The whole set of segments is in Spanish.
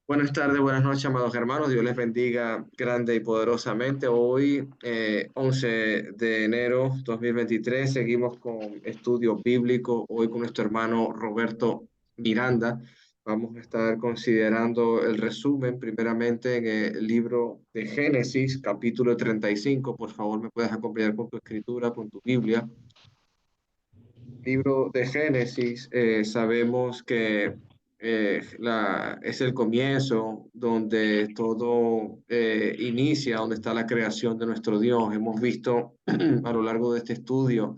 Buenas tardes, buenas noches, amados hermanos. Dios les bendiga grande y poderosamente. Hoy, 11 de enero 2023, seguimos con estudio bíblico. Hoy con nuestro hermano Roberto Miranda. Vamos a estar considerando el resumen, primeramente en el libro de Génesis, capítulo 35. Por favor, me puedes acompañar con tu escritura, con tu Biblia. Libro de Génesis, sabemos que es el comienzo donde todo inicia, donde está la creación de nuestro Dios. Hemos visto a lo largo de este estudio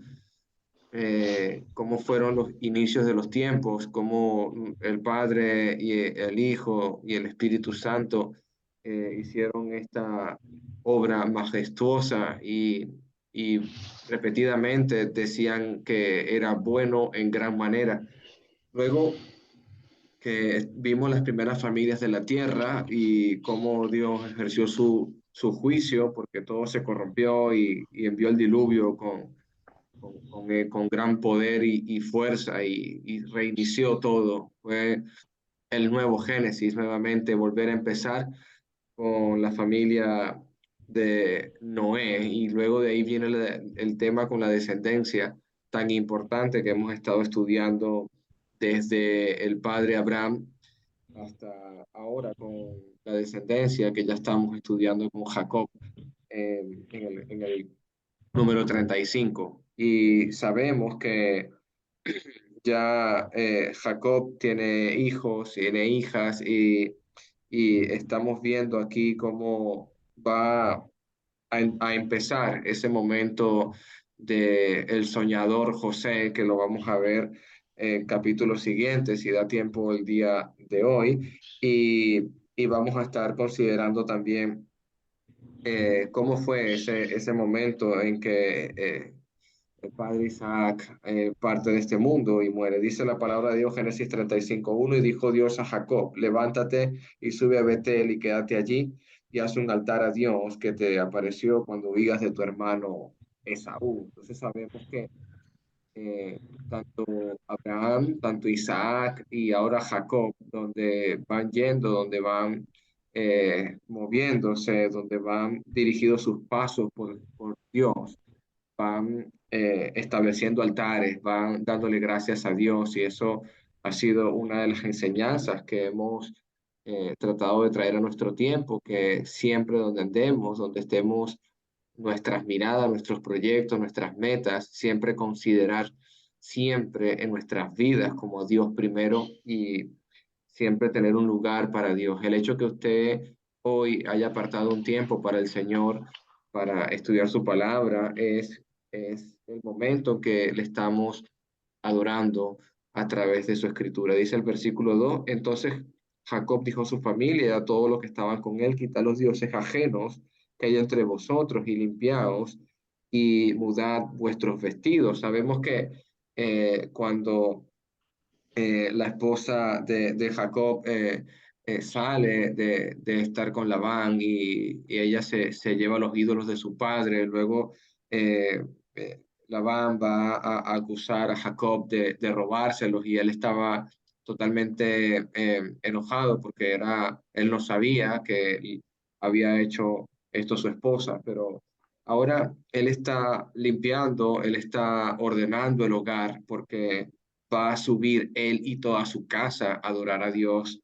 cómo fueron los inicios de los tiempos, cómo el Padre y el Hijo y el Espíritu Santo hicieron esta obra majestuosa y repetidamente decían que era bueno en gran manera. Luego que vimos las primeras familias de la tierra y cómo Dios ejerció su juicio porque todo se corrompió y envió el diluvio con gran poder y fuerza y reinició todo. Fue el nuevo Génesis, nuevamente volver a empezar con la familia de Noé y luego de ahí viene el tema con la descendencia tan importante que hemos estado estudiando desde el padre Abraham hasta ahora con la descendencia que ya estamos estudiando con Jacob en el número 35. Y sabemos que ya Jacob tiene hijos, tiene hijas y estamos viendo aquí cómo va a empezar ese momento de el soñador José, que lo vamos a ver en capítulos siguientes, si da tiempo el día de hoy. Y vamos a estar considerando también cómo fue ese momento en que el padre Isaac parte de este mundo y muere. Dice la palabra de Dios, Génesis 35:1, y dijo Dios a Jacob, levántate y sube a Betel y quédate allí y haz un altar a Dios que te apareció cuando huías de tu hermano Esaú. Entonces sabemos que eh, tanto Abraham, tanto Isaac y ahora Jacob, donde van yendo, donde van moviéndose, donde van dirigidos sus pasos por Dios, van estableciendo altares, van dándole gracias a Dios y eso ha sido una de las enseñanzas que hemos tratado de traer a nuestro tiempo, que siempre donde andemos, donde estemos nuestras miradas, nuestros proyectos, nuestras metas, siempre considerar siempre en nuestras vidas como a Dios primero y siempre tener un lugar para Dios. El hecho que usted hoy haya apartado un tiempo para el Señor, para estudiar su palabra, es el momento que le estamos adorando a través de su escritura. Dice el versículo 2, entonces Jacob dijo a su familia y a todos los que estaban con él, quitad los dioses ajenos que hay entre vosotros y limpiaos y mudad vuestros vestidos. Sabemos que cuando la esposa de Jacob sale de estar con Labán y ella se lleva los ídolos de su padre. Luego Labán va a acusar a Jacob de robárselos y él estaba totalmente enojado porque él no sabía que había hecho esto su esposa, pero ahora él está limpiando, él está ordenando el hogar porque va a subir él y toda su casa a adorar a Dios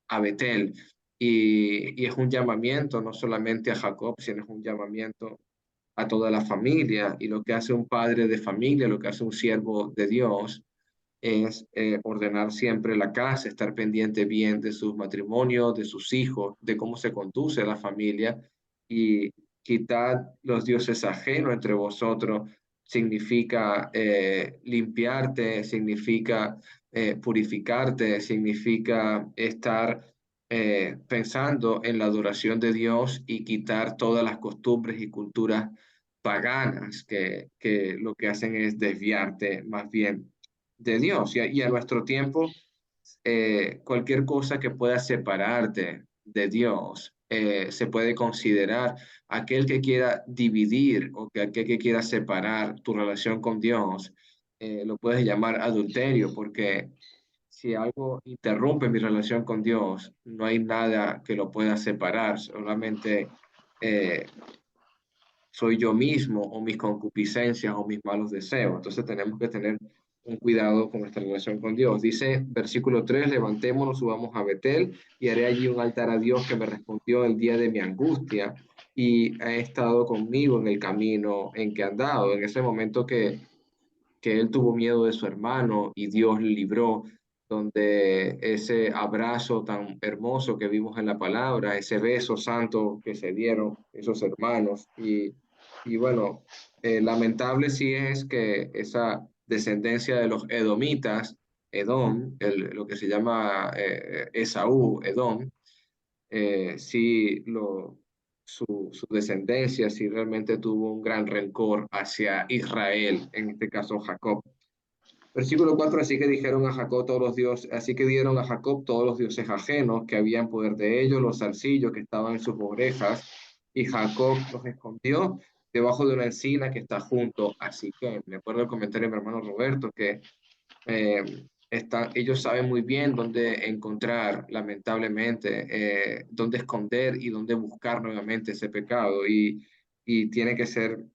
a Betel. Y es un llamamiento no solamente a Jacob, sino es un llamamiento a toda la familia. Y lo que hace un padre de familia, lo que hace un siervo de Dios, es ordenar siempre la casa, estar pendiente bien de sus matrimonios, de sus hijos, de cómo se conduce la familia y quitar los dioses ajenos entre vosotros significa limpiarte, significa purificarte, significa estar pensando en la adoración de Dios y quitar todas las costumbres y culturas paganas que lo que hacen es desviarte más bien de Dios. Y a nuestro tiempo, cualquier cosa que pueda separarte de Dios se puede considerar aquel que quiera dividir o que aquel que quiera separar tu relación con Dios, lo puedes llamar adulterio, porque si algo interrumpe mi relación con Dios, no hay nada que lo pueda separar, solamente soy yo mismo o mis concupiscencias o mis malos deseos. Entonces tenemos que tener un cuidado con nuestra relación con Dios. Dice versículo 3: levantémonos, subamos a Betel y haré allí un altar a Dios que me respondió el día de mi angustia y ha estado conmigo en el camino en que he andado. En ese momento que él tuvo miedo de su hermano y Dios le libró, donde ese abrazo tan hermoso que vimos en la palabra, ese beso santo que se dieron esos hermanos. Y bueno, lamentable sí es que esa descendencia de los edomitas, Edom, lo que se llama Esaú, Edom, sí su descendencia sí realmente tuvo un gran rencor hacia Israel, en este caso Jacob. Versículo 4: así que dijeron a Jacob todos los dioses, así que dieron a Jacob todos los dioses ajenos que había en poder de ellos, los zarcillos que estaban en sus orejas, y Jacob los escondió debajo de una encina que está junto a Siquem. Me acuerdo el comentario de mi hermano Roberto que ellos saben muy bien dónde encontrar, lamentablemente, dónde esconder y dónde buscar nuevamente ese pecado. Y tiene que ser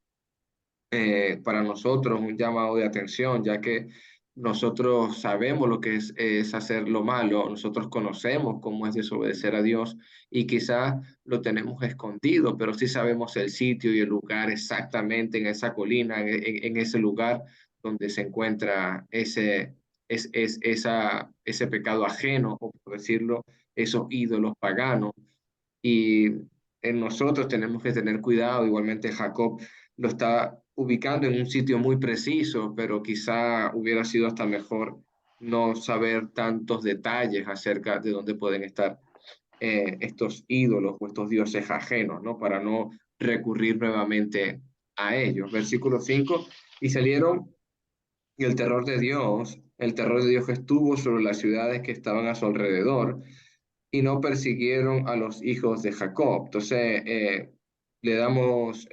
para nosotros un llamado de atención, ya que nosotros sabemos lo que es hacer lo malo, nosotros conocemos cómo es desobedecer a Dios y quizás lo tenemos escondido, pero sí sabemos el sitio y el lugar exactamente en esa colina, en ese lugar donde se encuentra ese pecado ajeno, o por decirlo, esos ídolos paganos. Y en nosotros tenemos que tener cuidado. Igualmente Jacob lo está ubicando en un sitio muy preciso, pero quizá hubiera sido hasta mejor no saber tantos detalles acerca de dónde pueden estar estos ídolos o estos dioses ajenos, ¿no? Para no recurrir nuevamente a ellos. Versículo 5: y salieron y el terror de Dios estuvo sobre las ciudades que estaban a su alrededor y no persiguieron a los hijos de Jacob. Entonces, le damos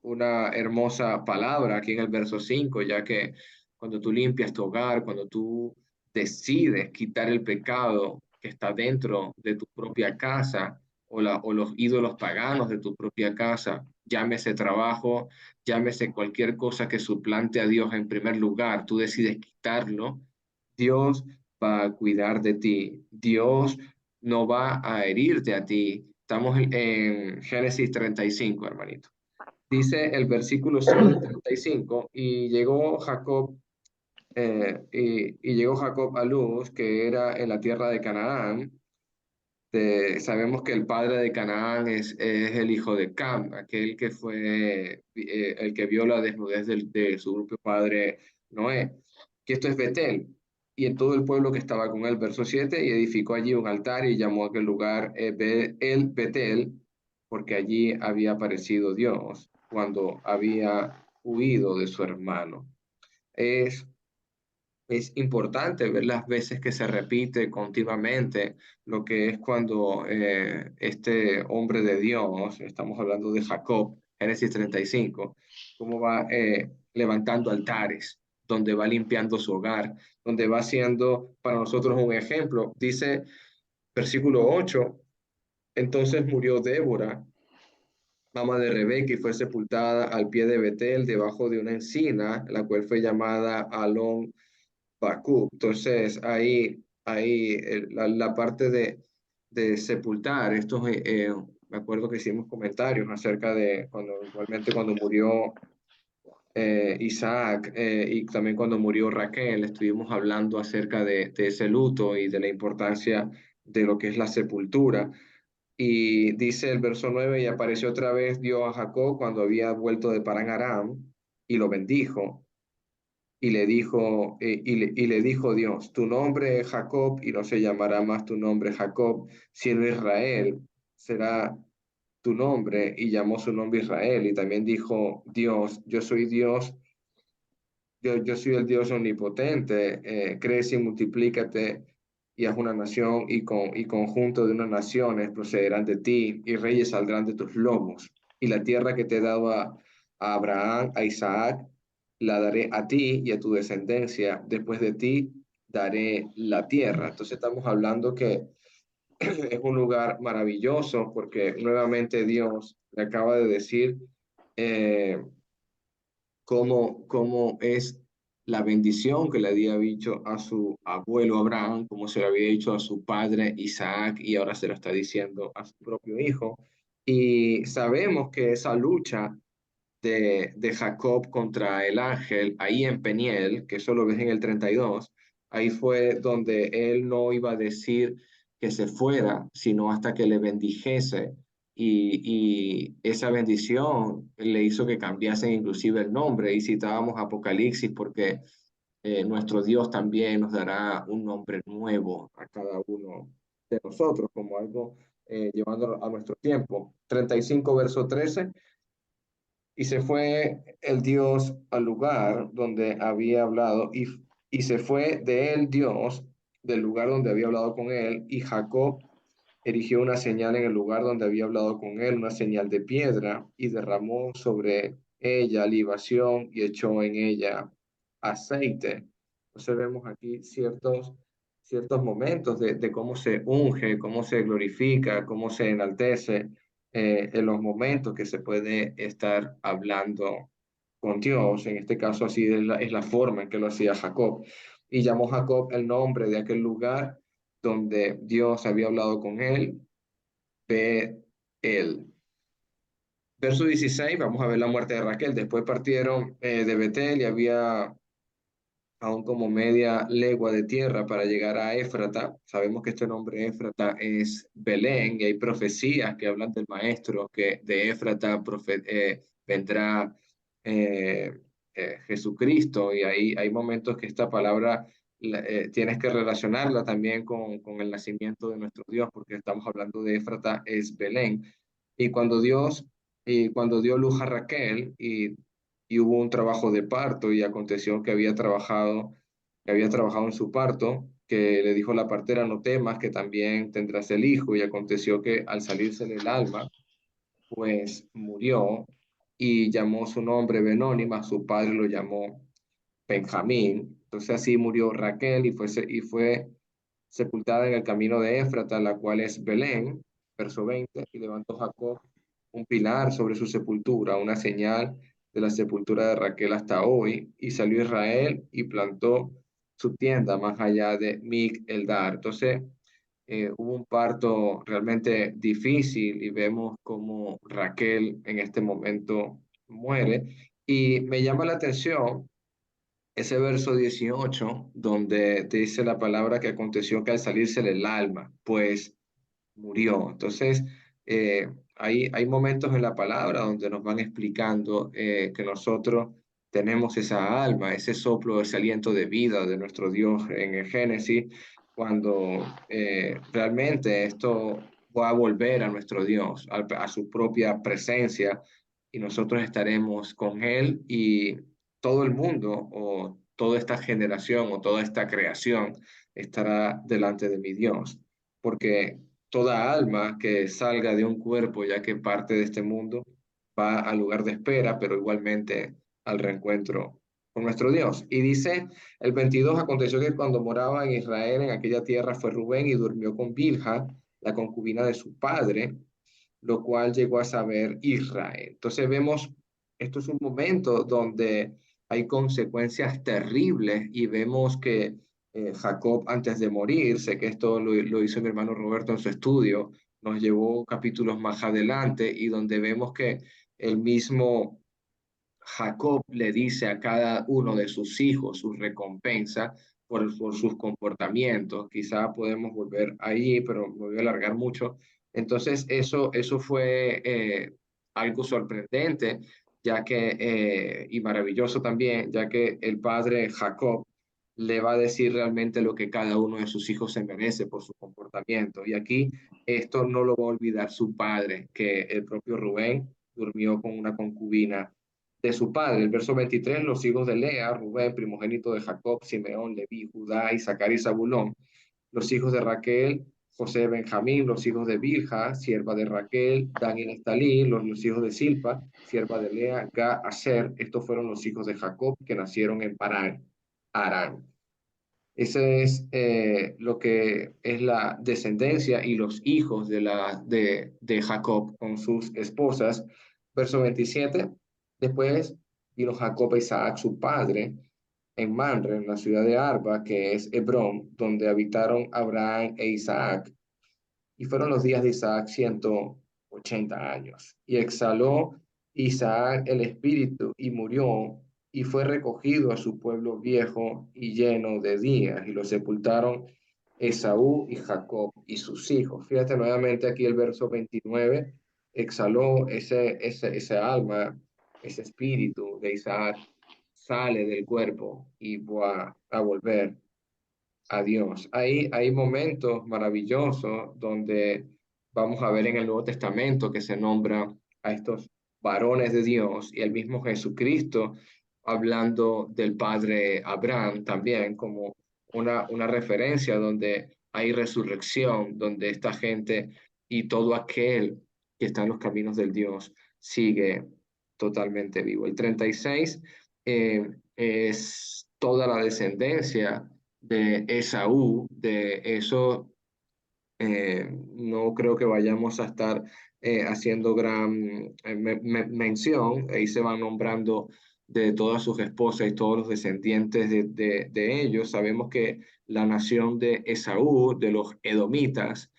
una hermosa palabra aquí en el verso 5, ya que cuando tú limpias tu hogar, cuando tú decides quitar el pecado que está dentro de tu propia casa o los ídolos paganos de tu propia casa, llámese trabajo, llámese cualquier cosa que suplante a Dios en primer lugar, tú decides quitarlo, Dios va a cuidar de ti. Dios no va a herirte a ti. Estamos en Génesis 35, hermanito. Dice el versículo 35, y llegó Jacob, y llegó Jacob a Luz, que era en la tierra de Canaán. Sabemos que el padre de Canaán es el hijo de Cam, aquel que fue el que vio la desnudez de su propio padre Noé, que esto es Betel, y en todo el pueblo que estaba con él, verso 7, y edificó allí un altar y llamó a aquel lugar el Betel, porque allí había aparecido Dios cuando había huido de su hermano. Es es importante ver las veces que se repite continuamente lo que es cuando este hombre de Dios, estamos hablando de Jacob, Génesis 35, cómo va levantando altares, donde va limpiando su hogar, donde va siendo para nosotros un ejemplo. Dice versículo 8: entonces murió Débora, mamá de Rebeca, y fue sepultada al pie de Betel, debajo de una encina, la cual fue llamada Alon Bakú. Entonces, ahí la parte de sepultar, me acuerdo que hicimos comentarios acerca de igualmente cuando murió Isaac y también cuando murió Raquel, estuvimos hablando acerca de ese luto y de la importancia de lo que es la sepultura. Y dice el verso 9: y apareció otra vez Dios a Jacob cuando había vuelto de Paran Aram y lo bendijo. Y le dijo Dios, tu nombre es Jacob y no se llamará más tu nombre Jacob, sino Israel será tu nombre, y llamó su nombre Israel. Y también dijo Dios, yo soy Dios, yo soy el Dios omnipotente, crece y multiplícate y haz una nación y conjunto de unas naciones procederán de ti y reyes saldrán de tus lomos. Y la tierra que te he dado a Abraham, a Isaac, la daré a ti y a tu descendencia después de ti daré la tierra. Entonces estamos hablando que es un lugar maravilloso porque nuevamente Dios le acaba de decir eh, cómo es la bendición que le había dicho a su abuelo Abraham, como se lo había dicho a su padre Isaac y ahora se lo está diciendo a su propio hijo. Y sabemos que esa lucha de Jacob contra el ángel, ahí en Peniel, que eso lo ves en el 32, ahí fue donde él no iba a decir que se fuera, sino hasta que le bendijese. Y esa bendición le hizo que cambiasen inclusive el nombre. Y citábamos Apocalipsis porque nuestro Dios también nos dará un nombre nuevo a cada uno de nosotros, como algo llevándolo a nuestro tiempo. 35 verso 13. Y se fue el Dios al lugar donde había hablado, y se fue de él Dios del lugar donde había hablado con él, y Jacob erigió una señal en el lugar donde había hablado con él, una señal de piedra, y derramó sobre ella libación y echó en ella aceite. Entonces vemos aquí ciertos momentos de cómo se unge, cómo se glorifica, cómo se enaltece en los momentos que se puede estar hablando con Dios. En este caso así es la forma en que lo hacía Jacob. Y llamó Jacob el nombre de aquel lugar donde Dios había hablado con él, Betel. Verso 16, vamos a ver la muerte de Raquel. Después partieron de Betel y había aún como media legua de tierra para llegar a Éfrata. Sabemos que este nombre Éfrata es Belén y hay profecías que hablan del maestro, que de Éfrata vendrá eh, Jesucristo, y ahí hay momentos que esta palabra tienes que relacionarla también con el nacimiento de nuestro Dios, porque estamos hablando de Éfrata, es Belén. Y cuando dio luz a Raquel y hubo un trabajo de parto y aconteció que había trabajado en su parto, que le dijo la partera, no temas, que también tendrás el hijo, y aconteció que al salirse el alma, pues murió y llamó su nombre Benónima, su padre lo llamó Benjamín. Entonces así murió Raquel y fue sepultada en el camino de Éfrata, la cual es Belén, verso 20, y levantó Jacob un pilar sobre su sepultura, una señal de la sepultura de Raquel hasta hoy, y salió Israel y plantó su tienda más allá de Migdal. Entonces, hubo un parto realmente difícil y vemos cómo Raquel en este momento muere. Y me llama la atención ese verso 18 donde te dice la palabra que aconteció que al salirse el alma, pues murió. Entonces, hay momentos en la palabra donde nos van explicando que nosotros tenemos esa alma, ese soplo, ese aliento de vida de nuestro Dios en el Génesis, cuando realmente esto va a volver a nuestro Dios, a su propia presencia, y nosotros estaremos con Él y todo el mundo o toda esta generación o toda esta creación estará delante de mi Dios, porque toda alma que salga de un cuerpo, ya que parte de este mundo, va al lugar de espera, pero igualmente al reencuentro con nuestro Dios. Y dice el 22, aconteció que cuando moraba en Israel, en aquella tierra, fue Rubén y durmió con Bilha, la concubina de su padre, lo cual llegó a saber Israel. Entonces vemos, esto es un momento donde hay consecuencias terribles y vemos que Jacob antes de morir, sé que esto lo hizo mi hermano Roberto en su estudio, nos llevó capítulos más adelante y donde vemos que el mismo Jacob le dice a cada uno de sus hijos su recompensa por sus comportamientos. Quizá podemos volver ahí, pero me voy a alargar mucho. Entonces, eso fue algo sorprendente, ya que, y maravilloso también, ya que el padre Jacob le va a decir realmente lo que cada uno de sus hijos se merece por su comportamiento. Y aquí esto no lo va a olvidar su padre, que el propio Rubén durmió con una concubina de su padre. El verso 23, los hijos de Lea, Rubén, primogénito de Jacob, Simeón, Leví, Judá, Isaacar y Zabulón. Los hijos de Raquel, José, Benjamín, los hijos de Bilha, sierva de Raquel, Dan y Nestalí, los hijos de Silpa, sierva de Lea, Ga, Aser. Estos fueron los hijos de Jacob que nacieron en Parán, Arán. Ese es lo que es la descendencia y los hijos de Jacob con sus esposas. Verso 27. Después vino Jacob a Isaac, su padre, en Manre, en la ciudad de Arba, que es Hebrón, donde habitaron Abraham e Isaac. Y fueron los días de Isaac 180 años. Y exhaló Isaac el espíritu y murió, y fue recogido a su pueblo viejo y lleno de días, y lo sepultaron Esaú y Jacob y sus hijos. Fíjate nuevamente aquí el verso 29, exhaló ese alma, ese espíritu de Isaac, sale del cuerpo y va a volver a Dios. Hay momentos maravillosos donde vamos a ver en el Nuevo Testamento que se nombra a estos varones de Dios y el mismo Jesucristo hablando del padre Abraham también como una referencia donde hay resurrección, donde esta gente y todo aquel que está en los caminos del Dios sigue totalmente vivo. El 36 es toda la descendencia de Esaú, de eso no creo que vayamos a estar haciendo gran mención. Ahí se van nombrando de todas sus esposas y todos los descendientes de ellos. Sabemos que la nación de Esaú, de los edomitas,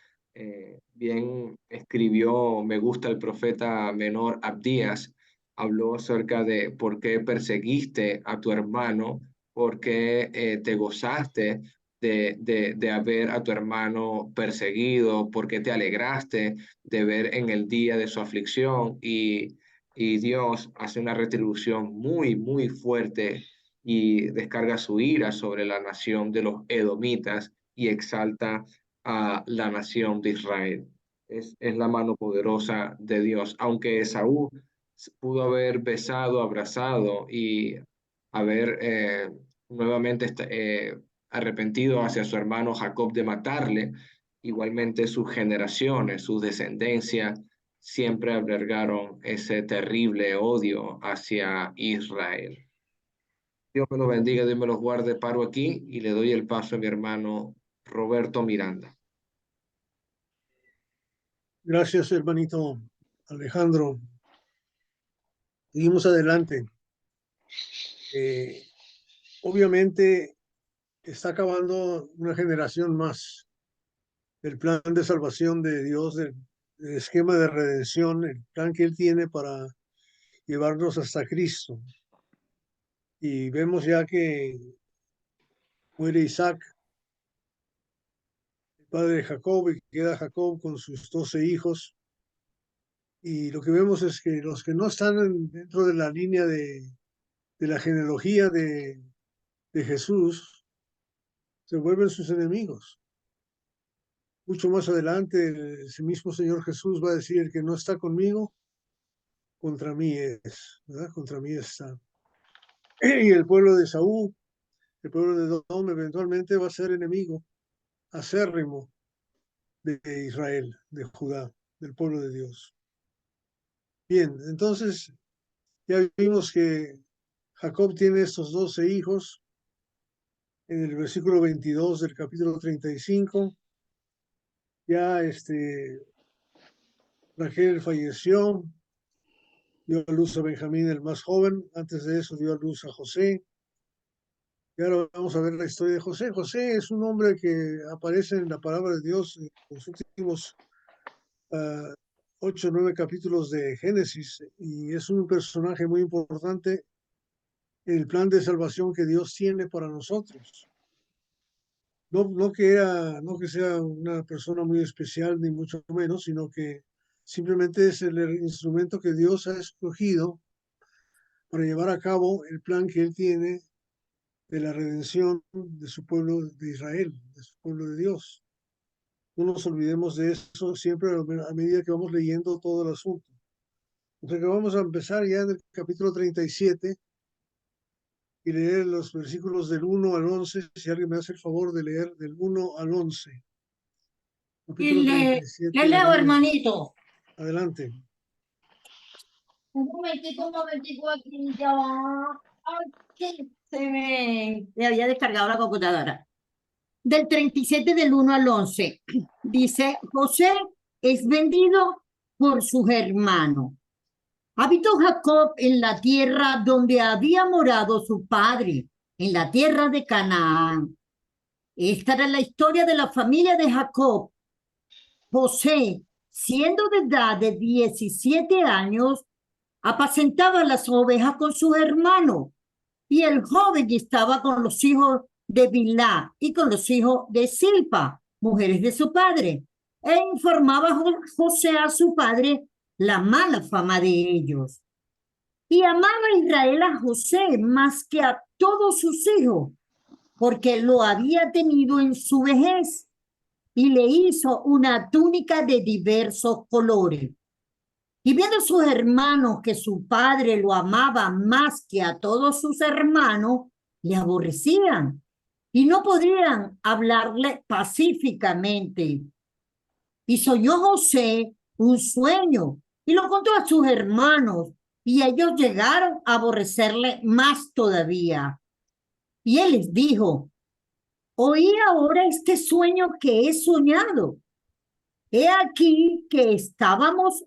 bien escribió, me gusta el profeta menor Abdías, habló acerca de por qué perseguiste a tu hermano, por qué te gozaste de haber a tu hermano perseguido, porque te alegraste de ver en el día de su aflicción y Dios hace una retribución muy, muy fuerte y descarga su ira sobre la nación de los edomitas y exalta a la nación de Israel. Es la mano poderosa de Dios, aunque Esaú pudo haber besado, abrazado y haber nuevamente arrepentido hacia su hermano Jacob de matarle, igualmente sus generaciones, su descendencia, siempre albergaron ese terrible odio hacia Israel. Dios me los bendiga, Dios me los guarde. Paro aquí y le doy el paso a mi hermano Roberto Miranda. Gracias, hermanito Alejandro. Seguimos adelante. Obviamente está acabando una generación más del plan de salvación de Dios, del esquema de redención, el plan que Él tiene para llevarnos hasta Cristo. Y vemos ya que muere Isaac, el padre de Jacob, y queda Jacob con sus 12 hijos. Y lo que vemos es que los que no están dentro de la línea de la genealogía de Jesús se vuelven sus enemigos. Mucho más adelante, ese mismo Señor Jesús va a decir: el que no está conmigo, contra mí es, ¿verdad? Contra mí está. Y el pueblo de Saúl, el pueblo de Edom, eventualmente va a ser enemigo acérrimo de Israel, de Judá, del pueblo de Dios. Bien, entonces ya vimos que Jacob tiene estos 12 hijos en el versículo 22 del capítulo 35. Ya Rachel falleció, dio a luz a Benjamín, el más joven. Antes de eso dio a luz a José. Y ahora vamos a ver la historia de José. José es un hombre que aparece en la palabra de Dios en los últimos 8 o 9 capítulos de Génesis, y es un personaje muy importante en el plan de salvación que Dios tiene para nosotros. No que sea una persona muy especial, ni mucho menos, sino que simplemente es el instrumento que Dios ha escogido para llevar a cabo el plan que Él tiene de la redención de su pueblo de Israel, de su pueblo de Dios. No nos olvidemos de eso siempre a medida que vamos leyendo todo el asunto. O sea que vamos a empezar ya en el capítulo 37 y leer los versículos del 1 al 11. Si alguien me hace el favor de leer del 1 al 11. Capítulo 37. ¿Qué leo, hermanito? Adelante. Un momentico aquí ya. Ay, que se me había descargado la computadora. del 37 del 1 al 11. Dice, José es vendido por sus hermanos. Habitó Jacob en la tierra donde había morado su padre, en la tierra de Canaán. Esta era la historia de la familia de Jacob. José, siendo de edad de 17 años, apacentaba las ovejas con sus hermanos, y el joven estaba con los hijos de Bilhá y con los hijos de Silpa, mujeres de su padre, e informaba José a su padre la mala fama de ellos. Y amaba Israel a José más que a todos sus hijos, porque lo había tenido en su vejez, y le hizo una túnica de diversos colores. Y viendo sus hermanos que su padre lo amaba más que a todos sus hermanos, le aborrecían y no podían hablarle pacíficamente. Y soñó José un sueño y lo contó a sus hermanos, y ellos llegaron a aborrecerle más todavía. Y él les dijo, oí ahora este sueño que he soñado. He aquí que estábamos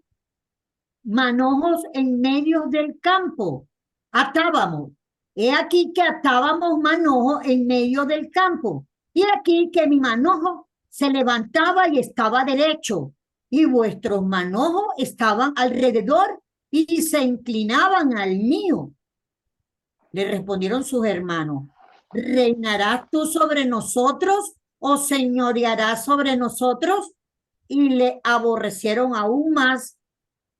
manojos en medio del campo. Atábamos. He aquí que atábamos manojos en medio del campo. Y aquí que mi manojo se levantaba y estaba derecho, y vuestros manojos estaban alrededor y se inclinaban al mío. Le respondieron sus hermanos, ¿reinarás tú sobre nosotros o señorearás sobre nosotros? Y le aborrecieron aún más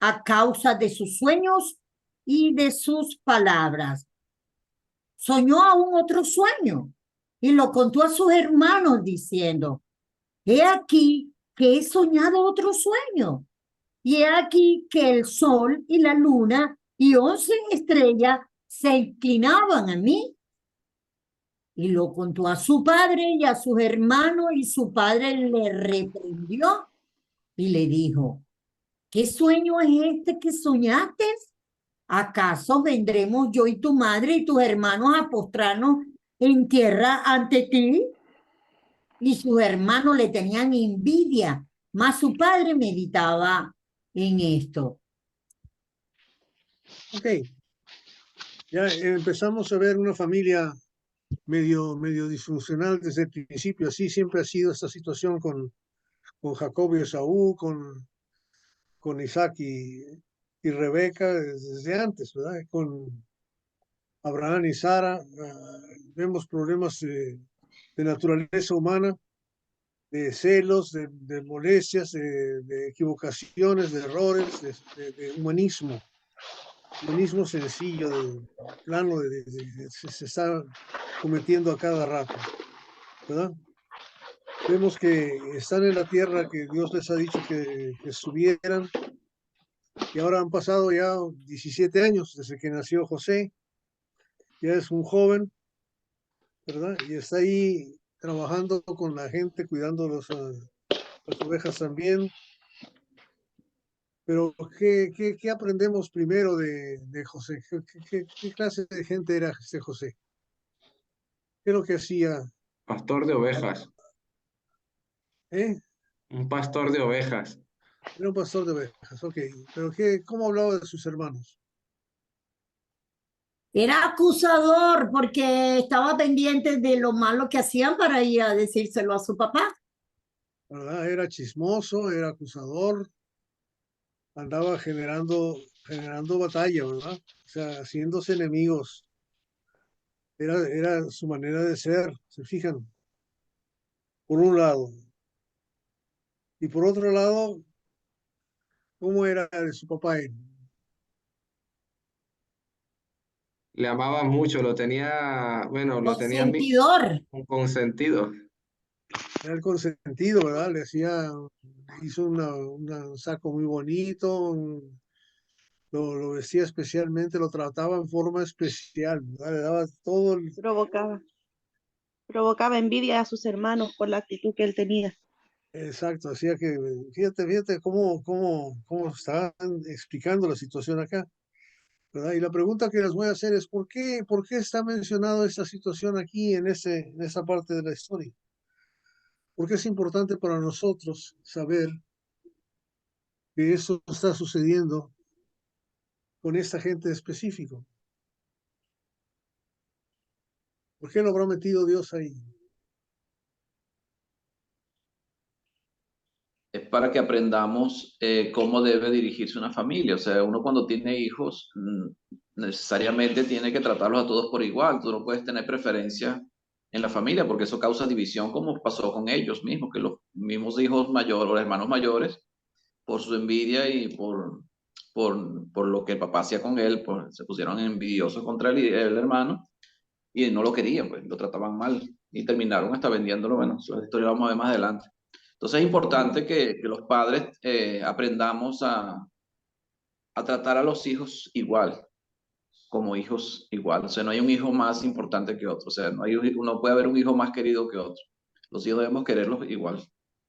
a causa de sus sueños y de sus palabras. Soñó aún otro sueño y lo contó a sus hermanos diciendo, he aquí que he soñado otro sueño, y he aquí que el sol y la luna y 11 estrellas se inclinaban a mí. Y lo contó a su padre y a sus hermanos, y su padre le reprendió y le dijo, ¿qué sueño es este que soñaste? ¿Acaso vendremos yo y tu madre y tus hermanos a postrarnos en tierra ante ti? Y sus hermanos le tenían envidia, mas su padre meditaba en esto. Ok, ya empezamos a ver una familia medio disfuncional desde el principio. Así siempre ha sido esta situación con Jacob y Esaú, con Isaac y Rebeca desde antes, ¿verdad? Con Abraham y Sara, vemos problemas de naturaleza humana, de celos, de molestias, de equivocaciones, de errores, de humanismo sencillo, de plano, se está cometiendo a cada rato, ¿verdad? Vemos que están en la tierra que Dios les ha dicho que estuvieran, y ahora han pasado ya 17 años desde que nació José, ya es un joven, ¿verdad? Y está ahí trabajando con la gente, cuidando las ovejas también. Pero, ¿qué aprendemos primero de José? ¿Qué clase de gente era este José? ¿Qué es lo que hacía? Pastor de ovejas, ¿Eh? un pastor de ovejas. Era un pastor de ovejas, ok. Pero, ¿cómo hablaba de sus hermanos? Era acusador porque estaba pendiente de lo malo que hacían para ir a decírselo a su papá. ¿Verdad? Era chismoso, era acusador, andaba generando batalla, ¿verdad? O sea, haciéndose enemigos. Era su manera de ser, ¿se fijan? Por un lado. Y por otro lado, ¿cómo era de su papá él? Le amaba mucho, lo tenía, bueno, lo tenía Consentidor. un consentido. Era el consentido, ¿verdad? Hizo un saco muy bonito, lo vestía especialmente, lo trataba en forma especial, ¿verdad? Le daba todo el... Provocaba envidia a sus hermanos por la actitud que él tenía. Exacto, hacía que, fíjate cómo estaban explicando la situación acá, ¿verdad? Y la pregunta que les voy a hacer es, ¿por qué está mencionado esta situación aquí en esa parte de la historia? Porque es importante para nosotros saber que eso está sucediendo con esta gente específico. ¿Por qué lo habrá metido Dios ahí? Es para que aprendamos cómo debe dirigirse una familia. O sea, uno cuando tiene hijos, necesariamente tiene que tratarlos a todos por igual. Tú no puedes tener preferencia en la familia porque eso causa división, como pasó con ellos mismos, que los mismos hijos mayores o hermanos mayores, por su envidia y por lo que el papá hacía con él, pues, se pusieron envidiosos contra el hermano y no lo querían, pues lo trataban mal y terminaron hasta vendiéndolo. Bueno, esa historia la vamos a ver más adelante. Entonces es importante que los padres aprendamos a tratar a los hijos igual, como hijos igual. O sea, no hay un hijo más importante que otro. O sea, no puede haber un hijo más querido que otro. Los hijos debemos quererlos igual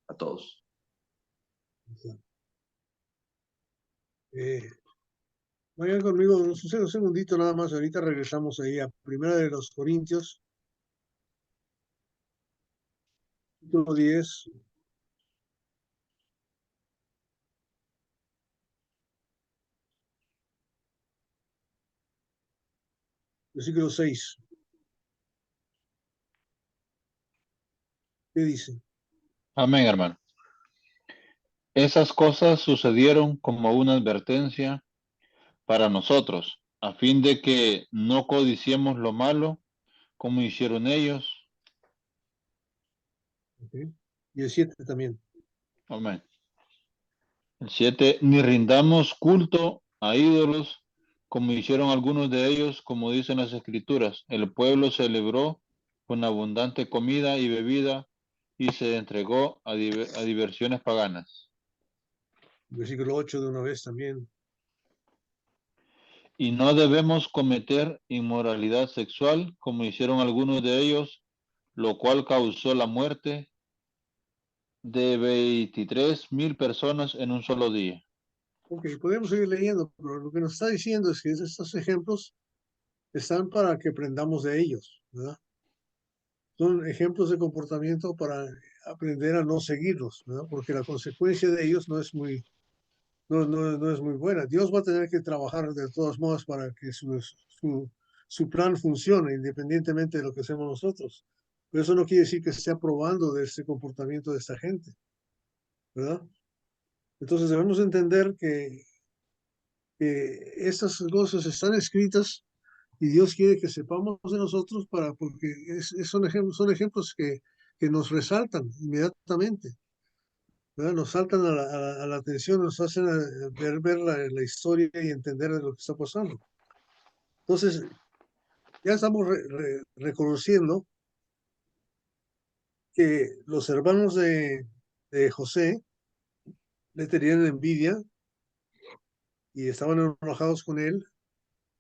a todos. Vayan conmigo un segundito nada más. Ahorita regresamos ahí a Primera de los Corintios, capítulo 10. Versículo 6. ¿Qué dice? Amén, hermano. Esas cosas sucedieron como una advertencia para nosotros, a fin de que no codiciemos lo malo como hicieron ellos. Okay. Y el 7 también. Amén. El 7, ni rindamos culto a ídolos como hicieron algunos de ellos, como dicen las escrituras. El pueblo celebró con abundante comida y bebida y se entregó a diversiones paganas. Versículo 8 de una vez también. Y no debemos cometer inmoralidad sexual como hicieron algunos de ellos, lo cual causó la muerte de 23,000 personas en un solo día. Ok, podemos seguir leyendo, pero lo que nos está diciendo es que estos ejemplos están para que aprendamos de ellos, ¿verdad? Son ejemplos de comportamiento para aprender a no seguirlos, ¿verdad? Porque la consecuencia de ellos no es no es muy buena. Dios va a tener que trabajar de todos modos para que su plan funcione, independientemente de lo que hacemos nosotros. Pero eso no quiere decir que esté aprobando de este comportamiento de esta gente, ¿verdad? Entonces debemos entender que estas cosas están escritas y Dios quiere que sepamos de nosotros porque son ejemplos que nos resaltan inmediatamente, ¿verdad? Nos saltan a la atención, nos hacen ver la historia y entender de lo que está pasando. Entonces, ya estamos reconociendo que los hermanos de José le tenían envidia y estaban enojados con él,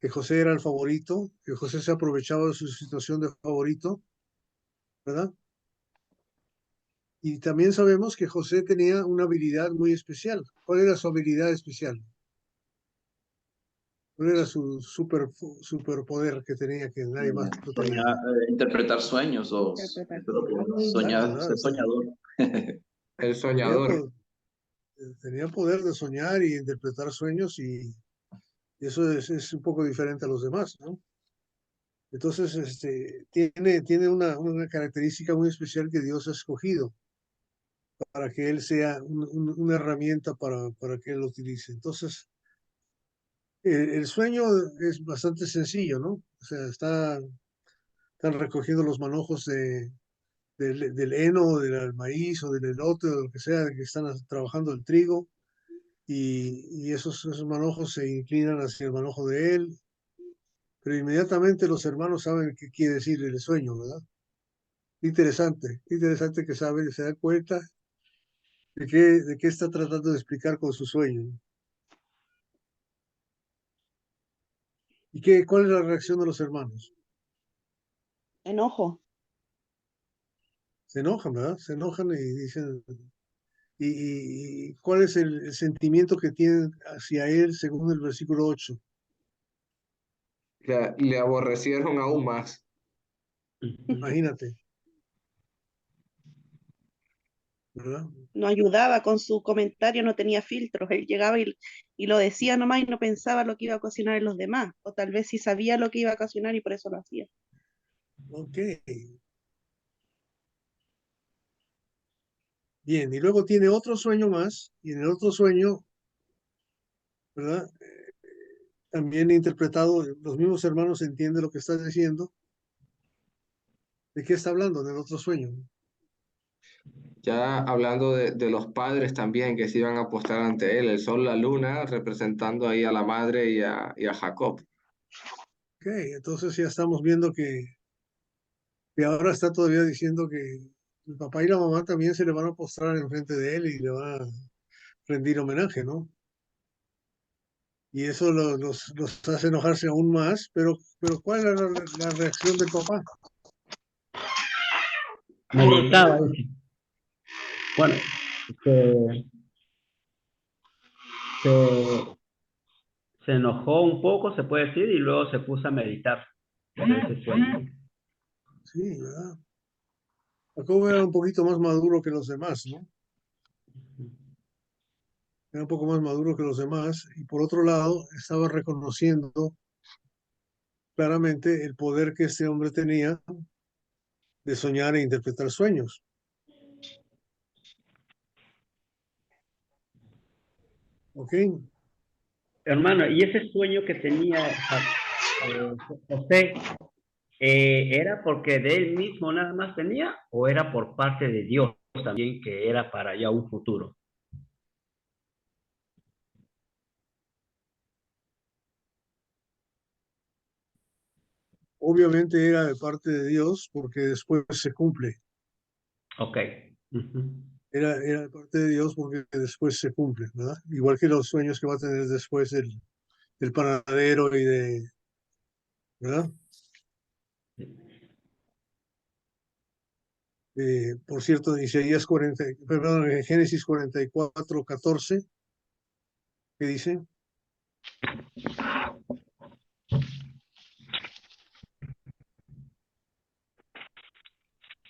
que José era el favorito, que José se aprovechaba de su situación de favorito, ¿verdad? Y también sabemos que José tenía una habilidad muy especial. ¿Cuál era su habilidad especial? ¿Cuál era su superpoder que tenía que nadie más lo tenía? Interpretar sueños o Exacto, ¿verdad? ser O sea, soñador. El tenía, soñador. tenía poder de soñar y interpretar sueños y eso es un poco diferente a los demás, ¿no? Entonces, tiene una característica muy especial que Dios ha escogido para que él sea una herramienta para que él lo utilice. Entonces, el sueño es bastante sencillo, ¿no? O sea, están recogiendo los manojos del heno, del maíz o del elote o lo que sea, que están trabajando el trigo y esos manojos se inclinan hacia el manojo de él, pero inmediatamente los hermanos saben qué quiere decir el sueño, ¿verdad? Interesante que sabe, se da cuenta de qué está tratando de explicar con su sueño. ¿Cuál es la reacción de los hermanos? Enojo. Se enojan, ¿verdad? Se enojan y dicen, ¿y cuál es el sentimiento que tienen hacia él según el versículo 8? Le aborrecieron aún más. Imagínate. ¿verdad? No ayudaba con su comentario, no tenía filtros. Él llegaba y lo decía nomás y no pensaba lo que iba a ocasionar en los demás. O tal vez sí sabía lo que iba a ocasionar y por eso lo hacía. Ok. Bien, y luego tiene otro sueño más, y en el otro sueño, ¿verdad? También interpretado, los mismos hermanos entienden lo que está diciendo. ¿De qué está hablando en el otro sueño? Ya hablando de los padres también que se iban a postar ante él, el sol, la luna, representando ahí a la madre y a Jacob. Ok, entonces ya estamos viendo que ahora está todavía diciendo que el papá y la mamá también se le van a postrar enfrente de él y le van a rendir homenaje, ¿no? Y eso los hace enojarse aún más, pero ¿cuál es la reacción del papá? ¿Cómo Meditaba, reacciona? dice. Bueno, se, se, se enojó un poco, se puede decir, y luego se puso a meditar sobre ese sueño. Sí, ¿verdad? Jacob era un poquito más maduro que los demás, ¿no? Era un poco más maduro que los demás y por otro lado estaba reconociendo claramente el poder que este hombre tenía de soñar e interpretar sueños. ¿Ok? Hermano, ¿y ese sueño que tenía José, era porque de él mismo nada más tenía o era por parte de Dios también que era para ya un futuro? Obviamente era de parte de Dios porque después se cumple. Ok. Ujú. Era de parte de Dios porque después se cumple, ¿verdad? Igual que los sueños que va a tener después del panadero y de, ¿verdad? Por cierto, en Isaías 40, perdón, en Génesis 44, 14, ¿qué dice?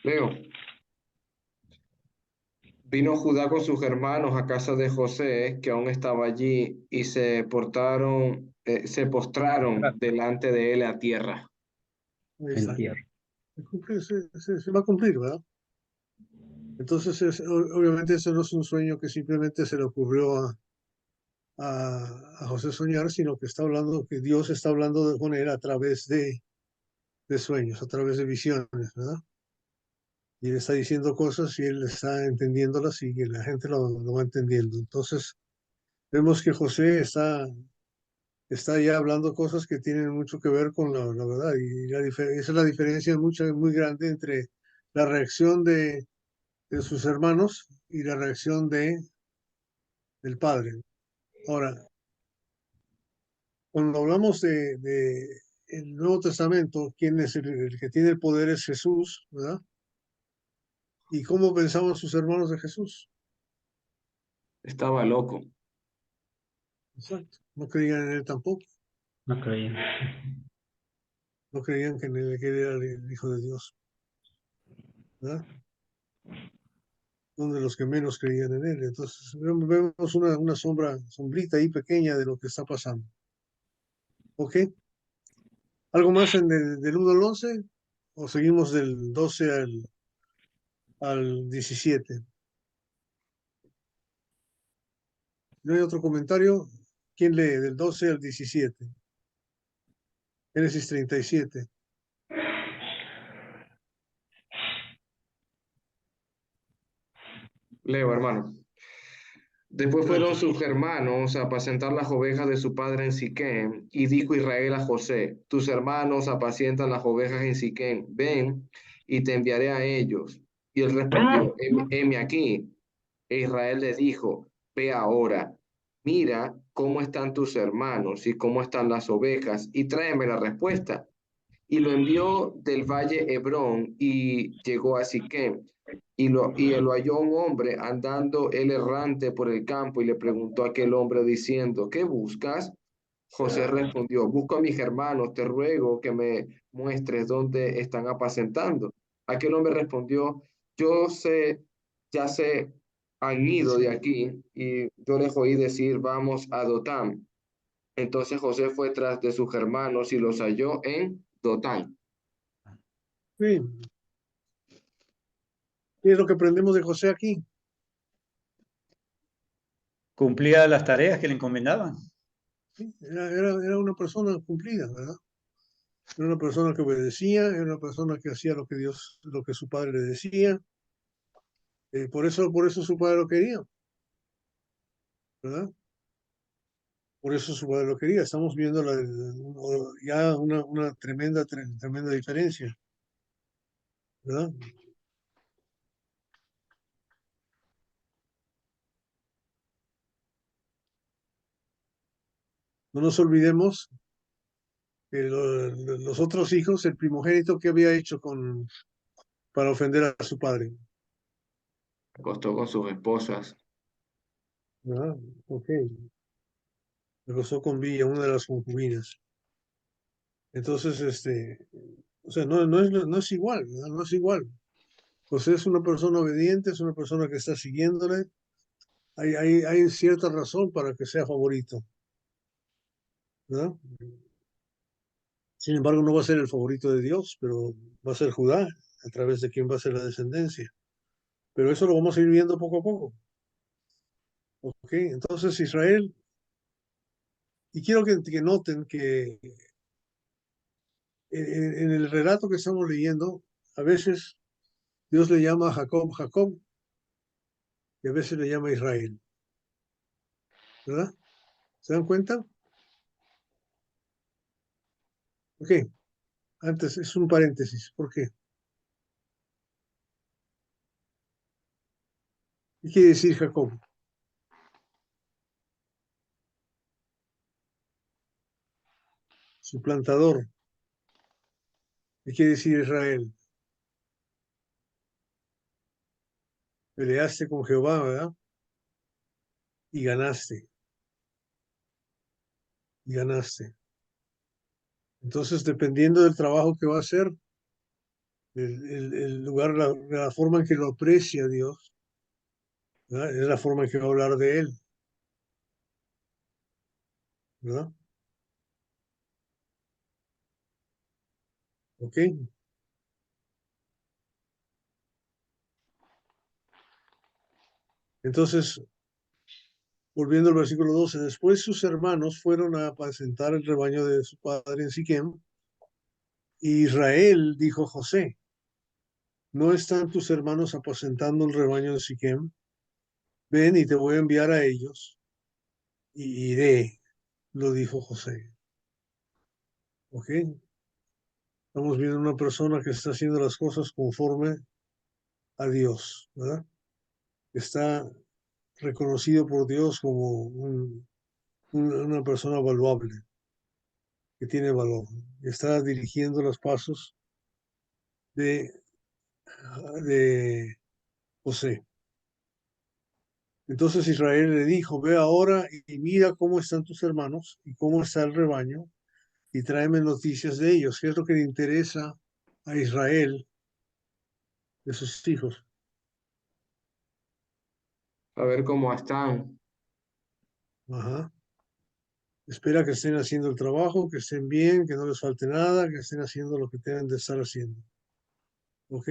Leo, vino Judá con sus hermanos a casa de José, que aún estaba allí, y se postraron delante de él a tierra. Ahí está. Entierro. Se va a cumplir, ¿verdad? Entonces, obviamente eso no es un sueño que simplemente se le ocurrió a José soñar, sino que está hablando, que Dios está hablando con él a través de sueños, a través de visiones, ¿verdad? Y él está diciendo cosas y él está entendiéndolas y que la gente lo va entendiendo. Entonces, vemos que José está ya hablando cosas que tienen mucho que ver con la verdad. Y esa es la diferencia muy grande entre la reacción de sus hermanos y la reacción del padre. Ahora, cuando hablamos de el Nuevo Testamento, ¿quién es el que tiene el poder? Es Jesús, ¿verdad? ¿Y cómo pensaban sus hermanos de Jesús? Estaba loco. Exacto. No creían en él tampoco. No creía. No creían que él era el Hijo de Dios, ¿verdad? Son de los que menos creían en él. Entonces, vemos una sombrita ahí pequeña de lo que está pasando. ¿Ok? ¿Algo más del 1 al 11? ¿O seguimos del 12 al 17? ¿No hay otro comentario? ¿Quién lee del 12 al 17? Génesis 37. Leo, hermano. Después fueron Gracias. sus hermanos a apacentar las ovejas de su padre en Siquem, y dijo Israel a José: tus hermanos apacientan las ovejas en Siquem, ven, y te enviaré a ellos. Y él respondió: heme aquí. E Israel le dijo: ve ahora, mira cómo están tus hermanos y cómo están las ovejas, y tráeme la respuesta. Y lo envió del valle Hebrón y llegó a Siquem. Y lo halló un hombre andando él errante por el campo, y le preguntó a aquel hombre diciendo: ¿qué buscas? José respondió: busco a mis hermanos, te ruego que me muestres dónde están apacentando. Aquel hombre respondió: yo sé ya se han ido de aquí y yo les oí decir, vamos a Dotán. Entonces José fue tras de sus hermanos y los halló en Dotán. Sí. ¿Qué es lo que aprendemos de José aquí? Cumplía las tareas que le encomendaban. Sí, era una persona cumplida, ¿verdad? Era una persona que obedecía, era una persona que hacía lo que su padre le decía. Por eso su padre lo quería, ¿verdad? Por eso su padre lo quería. Estamos viendo ya una tremenda diferencia, ¿verdad? No nos olvidemos que los otros hijos, el primogénito que había hecho para ofender a su padre, Acostó con sus esposas. ¿verdad? Ok. Se casó con Villa, una de las concubinas. Entonces, o sea, no es igual, ¿verdad? No es igual. José es una persona obediente, es una persona que está siguiéndole. Hay cierta razón para que sea favorito, ¿verdad? Sin embargo, no va a ser el favorito de Dios, pero va a ser Judá, a través de quien va a ser la descendencia. Pero eso lo vamos a ir viendo poco a poco. Ok, entonces Israel, y quiero que noten que en el relato que estamos leyendo, a veces Dios le llama a Jacob Jacob y a veces le llama a Israel, ¿verdad? ¿Se dan cuenta? Ok, antes es un paréntesis. ¿Por qué? ¿Qué quiere decir Jacob? Suplantador. ¿Qué quiere decir Israel? Peleaste con Jehová, ¿verdad? Y ganaste. Y ganaste. Entonces, dependiendo del trabajo que va a hacer, el lugar, la forma en que lo aprecia Dios, ¿verdad? Es la forma en que va a hablar de él, ¿verdad? ¿Ok? Entonces, volviendo al versículo 12, después sus hermanos fueron a apacentar el rebaño de su padre en Siquem, y Israel dijo a José, ¿no están tus hermanos apacentando el rebaño de Siquem? Ven y te voy a enviar a ellos, y iré, lo dijo José. ¿Ok? Estamos viendo una persona que está haciendo las cosas conforme a Dios, ¿verdad? Está reconocido por Dios como una persona valuable, que tiene valor. Está dirigiendo los pasos de José. Entonces Israel le dijo, ve ahora y mira cómo están tus hermanos y cómo está el rebaño y tráeme noticias de ellos. ¿Qué es lo que le interesa a Israel de sus hijos? A ver cómo están. Ajá. Espera que estén haciendo el trabajo, que estén bien, que no les falte nada, que estén haciendo lo que deben de estar haciendo. ¿Ok?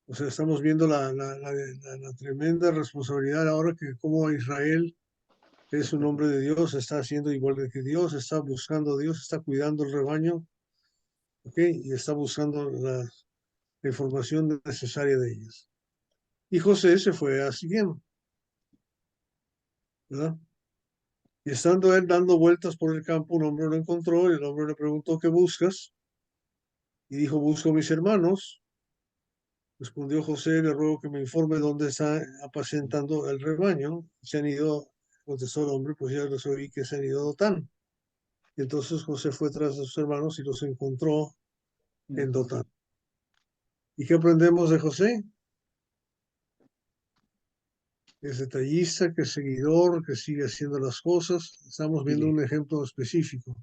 O sea, estamos viendo la tremenda responsabilidad ahora que como Israel es un hombre de Dios, está haciendo igual que Dios, está buscando a Dios, está cuidando el rebaño, ¿ok? Y está buscando la información necesaria de ellas. Y José se fue a Siquem, ¿verdad? Y estando él dando vueltas por el campo, un hombre lo encontró y el hombre le preguntó, ¿qué buscas? Y dijo, busco a mis hermanos. Respondió José, le ruego que me informe dónde está apacentando el rebaño. Se han ido, contestó el hombre, pues ya les oí que se han ido a Dotán. Y entonces José fue tras de sus hermanos y los encontró en Dotán. ¿Y qué aprendemos de José? Que es detallista, que es seguidor, que sigue haciendo las cosas. Estamos viendo un ejemplo específico.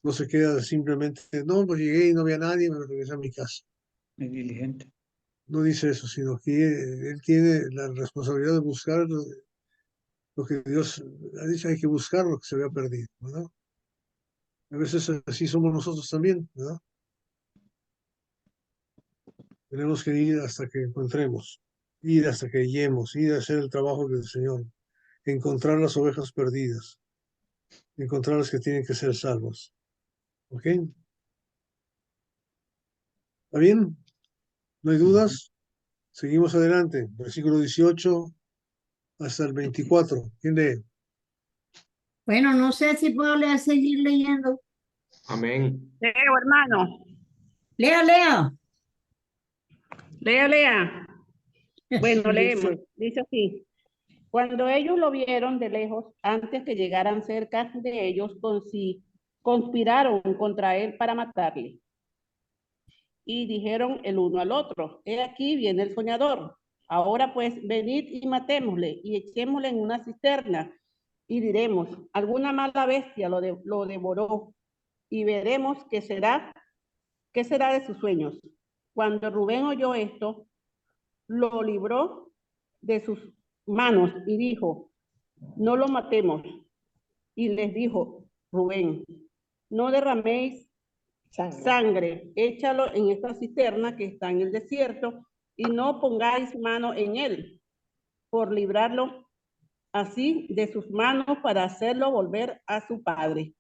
No se queda simplemente, no, pues llegué y no había nadie, me regresé a mi casa. Muy diligente. No dice eso, sino que él tiene la responsabilidad de buscar lo que Dios ha dicho, hay que buscar lo que se había perdido, ¿verdad? A veces así somos nosotros también, ¿verdad? Tenemos que ir hasta que encontremos, ir hasta que hallemos, ir a hacer el trabajo del Señor, encontrar las ovejas perdidas, encontrar las que tienen que ser salvas. ¿Ok? ¿Está bien? ¿No hay dudas? Seguimos adelante. Versículo 18 hasta el 24. ¿Quién lee? Bueno, no sé si puedo leer, seguir leyendo. Amén. Leo, hermano. Lea, lea. Lea. Bueno, Dice, leemos. Dice así. Cuando ellos lo vieron de lejos, antes que llegaran cerca de ellos, conspiraron contra él para matarle. Y dijeron el uno al otro, he aquí viene el soñador. Ahora pues, venid y matémosle y echémosle en una cisterna. Y diremos, alguna mala bestia lo devoró. Y veremos qué será de sus sueños. Cuando Rubén oyó esto, lo libró de sus manos y dijo, no lo matemos. Y les dijo Rubén, no derraméis sangre, échalo en esta cisterna que está en el desierto y no pongáis mano en él, por librarlo así de sus manos para hacerlo volver a su padre.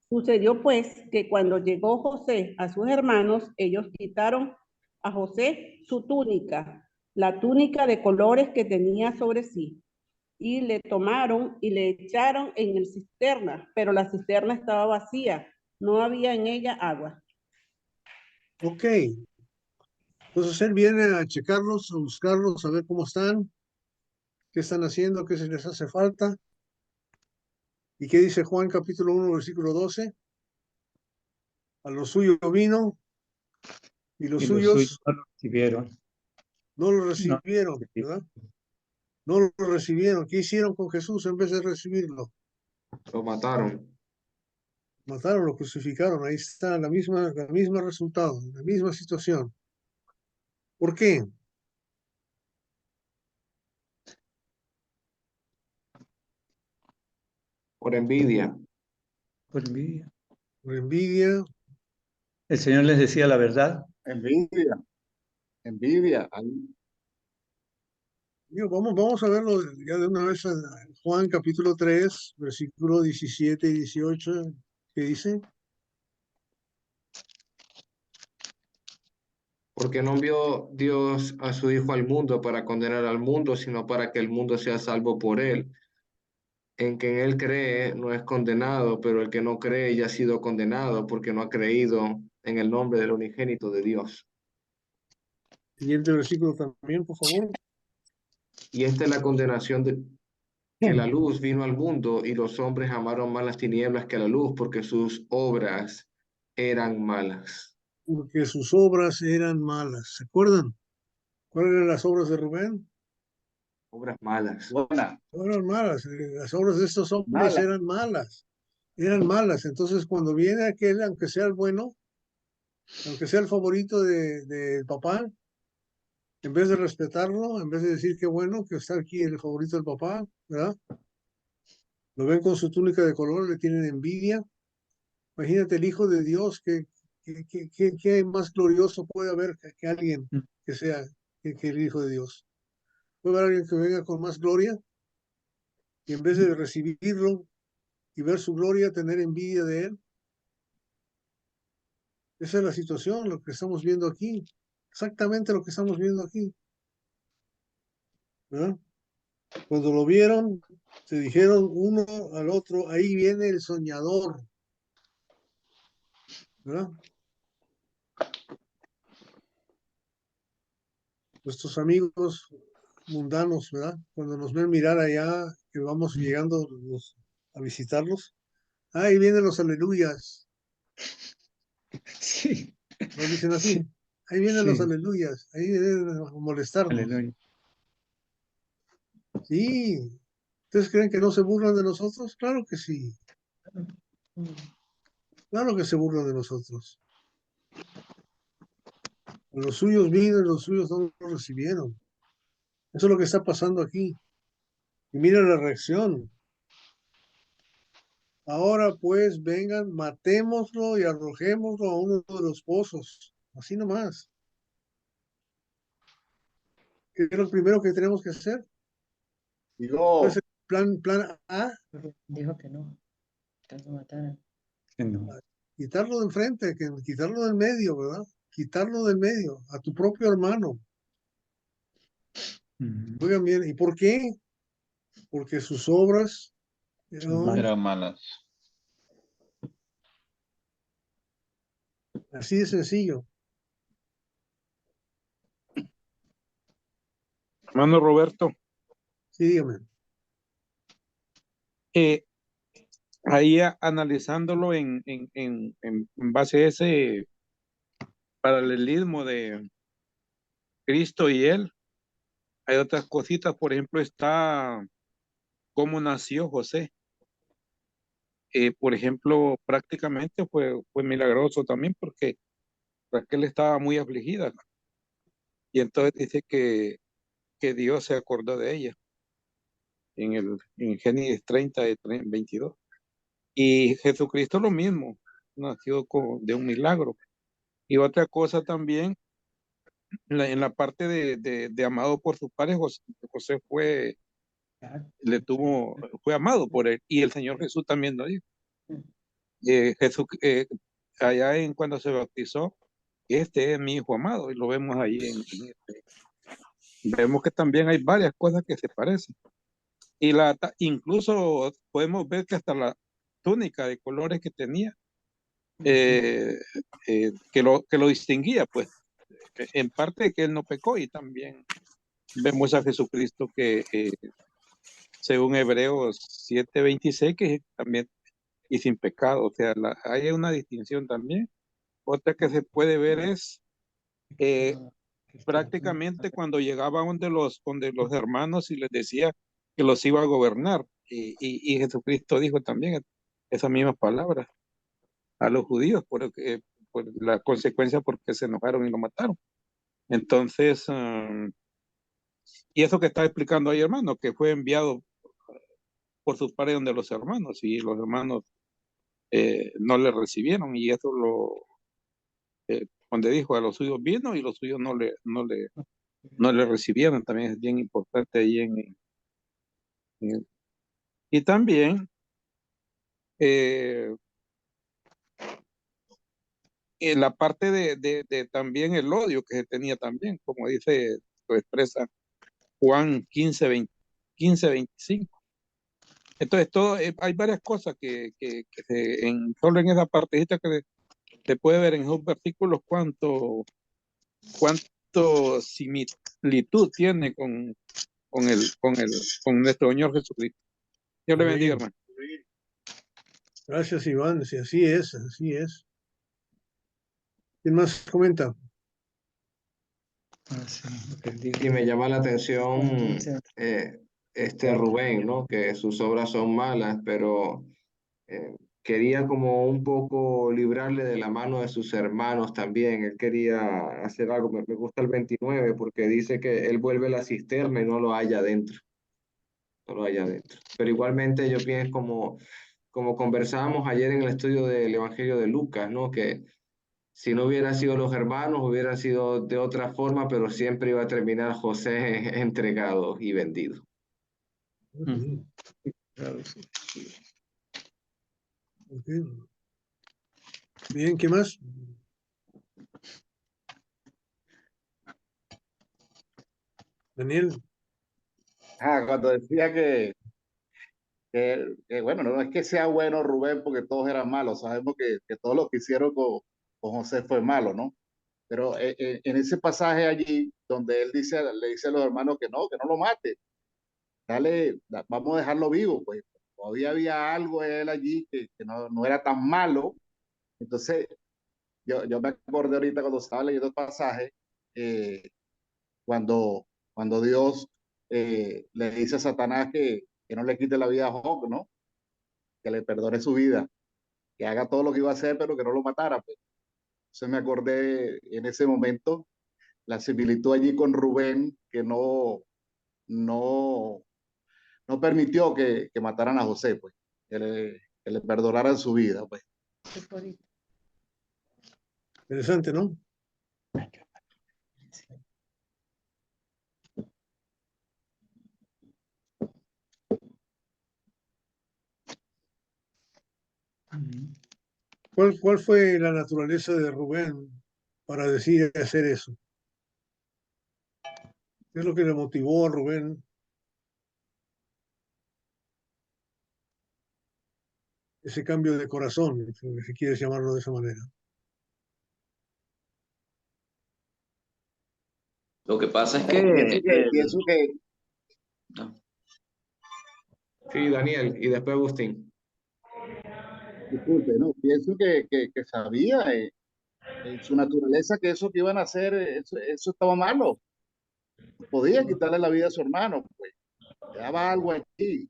Sucedió pues que cuando llegó José a sus hermanos, ellos quitaron a José su túnica, la túnica de colores que tenía sobre sí, y le tomaron y le echaron en el cisterna, pero la cisterna estaba vacía, no había en ella agua. Ok. Entonces él viene a checarlos, a buscarlos, a ver cómo están, qué están haciendo, qué se les hace falta. ¿Y qué dice Juan capítulo 1, versículo 12? A los suyos vino y los Y los suyos suyos no lo recibieron. no lo No. recibieron, ¿verdad? No lo recibieron. ¿Qué hicieron con Jesús en vez de recibirlo? Lo mataron. Mataron, lo crucificaron. Ahí está la misma resultado, la misma situación. ¿Por qué? Por envidia. Por envidia. Por envidia. El Señor les decía la verdad. Envidia, envidia. Vamos a verlo ya de una vez en Juan capítulo 3, versículo 17 y 18. ¿Qué dice? Porque no envió Dios a su Hijo al mundo para condenar al mundo, sino para que el mundo sea salvo por él. En quien él cree no es condenado, pero el que no cree ya ha sido condenado porque no ha creído en el nombre del unigénito de Dios. Siguiente versículo también, por favor. Y esta es la condenación de que la luz vino al mundo y los hombres amaron más las tinieblas que la luz porque sus obras eran malas. Porque sus obras eran malas. ¿Se acuerdan? ¿Cuáles eran las obras de Rubén? Obras malas. Buena, Eran malas. Las obras de estos hombres mala. eran malas. Eran malas. Entonces, cuando viene aquel, aunque sea el bueno, aunque sea el favorito del papá, en vez de respetarlo, en vez de decir qué bueno que está aquí el favorito del papá, ¿verdad? Lo ven con su túnica de color, le tienen envidia. Imagínate el Hijo de Dios, ¿qué más glorioso puede haber que alguien que sea que el Hijo de Dios? ¿Puede haber alguien que venga con más gloria? Y en vez de recibirlo y ver su gloria, tener envidia de él. Esa es la situación, lo que estamos viendo aquí. Exactamente lo que estamos viendo aquí. ¿Verdad? Cuando lo vieron, se dijeron uno al otro, ahí viene el soñador. ¿Verdad? Nuestros amigos mundanos, ¿verdad? Cuando nos ven mirar allá, que vamos llegando a visitarlos, ahí vienen los aleluyas. Sí. ¿No dicen así? Sí. Ahí vienen los Sí. aleluyas, ahí vienen a molestarnos. Aleluya. Sí. ¿Ustedes creen que no se burlan de nosotros? Claro que sí. Claro que se burlan de nosotros. Los suyos vino y los suyos no lo recibieron. Eso es lo que está pasando aquí. Y mira la reacción. Ahora pues vengan, matémoslo y arrojémoslo a uno de los pozos. Así nomás. ¿Qué es lo primero que tenemos que hacer? ¿Cuál es Digo, el plan A? Dijo que no lo mataran. Que no. Quitarlo de enfrente, quitarlo del medio, ¿verdad? Quitarlo del medio, a tu propio hermano. Ujú. Oigan bien, ¿y por qué? Porque sus obras Son malas. Eran malas. así de sencillo. Hermano Roberto, Sí, dígame. ahí analizándolo en base a ese paralelismo de Cristo y él, hay otras cositas, por ejemplo, está cómo nació José. Por ejemplo, prácticamente fue milagroso también porque Raquel estaba muy afligida y entonces dice que Dios se acordó de ella en Génesis 30, 22. Y Jesucristo lo mismo, nació de un milagro. Y otra cosa también, en la parte de amado por sus padres, José fue amado por él. Y el Señor Jesús también lo dijo. Jesús, allá en cuando se bautizó, este es mi hijo amado, y lo vemos ahí vemos que también hay varias cosas que se parecen. Y incluso podemos ver que hasta la túnica de colores que tenía, que lo distinguía, pues, en parte que él no pecó, y también vemos a Jesucristo que, según Hebreos 7:26, que también y sin pecado, o sea, hay una distinción también. Otra que se puede ver es prácticamente cuando llegaba donde los hermanos y les decía que los iba a gobernar, y Jesucristo dijo también esas mismas palabras a los judíos por la consecuencia porque se enojaron y lo mataron. Entonces, y eso que está explicando ahí, hermano, que fue enviado por sus padres donde los hermanos, y los hermanos no le recibieron, y eso donde dijo a los suyos vino y los suyos no le recibieron, también es bien importante ahí y también eh, en la parte de también el odio que se tenía también, como dice, lo expresa Juan 15:25. Entonces, hay varias cosas que solo en esa partecita que se puede ver en esos versículos cuánto similitud tiene con nuestro Señor Jesucristo. Dios le bendiga, Amén. hermano. Gracias, Iván. Sí, así es, así es. ¿Quién más comenta? Y me llama la atención Rubén, ¿no? Que sus obras son malas, pero quería como un poco librarle de la mano de sus hermanos también. Él quería hacer algo. Me gusta el 29 porque dice que él vuelve la cisterna y no lo halla adentro. No lo halla adentro. Pero igualmente yo pienso como conversábamos ayer en el estudio del Evangelio de Lucas, ¿no? Que si no hubiera sido los hermanos, hubiera sido de otra forma, pero siempre iba a terminar José entregado y vendido. Claro, sí. Okay. Bien, ¿qué más? Daniel. Cuando decía que, bueno, no es que sea bueno Rubén porque todos eran malos, sabemos que todo lo que hicieron con José fue malo, ¿no? Pero en ese pasaje allí donde él le dice a los hermanos que no lo mate, vamos a dejarlo vivo, pues todavía había algo en él allí que no era tan malo. Entonces, yo me acordé ahorita cuando estaba leyendo el pasaje, cuando, cuando Dios le dice a Satanás que no le quite la vida a Job, ¿no? Que le perdone su vida, que haga todo lo que iba a hacer, pero que no lo matara. Pues. Entonces me acordé en ese momento la similitud allí con Rubén, que no permitió que mataran a José, pues, que le perdonaran su vida, pues. Interesante, ¿no? ¿Cuál fue la naturaleza de Rubén para decir y hacer eso? ¿Qué es lo que le motivó a Rubén? Ese cambio de corazón, si quieres llamarlo de esa manera. Lo que pasa es Pienso que no. Sí, Daniel, y después Agustín. disculpe, no, pienso que sabía en su naturaleza que eso que iban a hacer, eso estaba malo. Podía quitarle la vida a su hermano, pues. Quedaba algo aquí.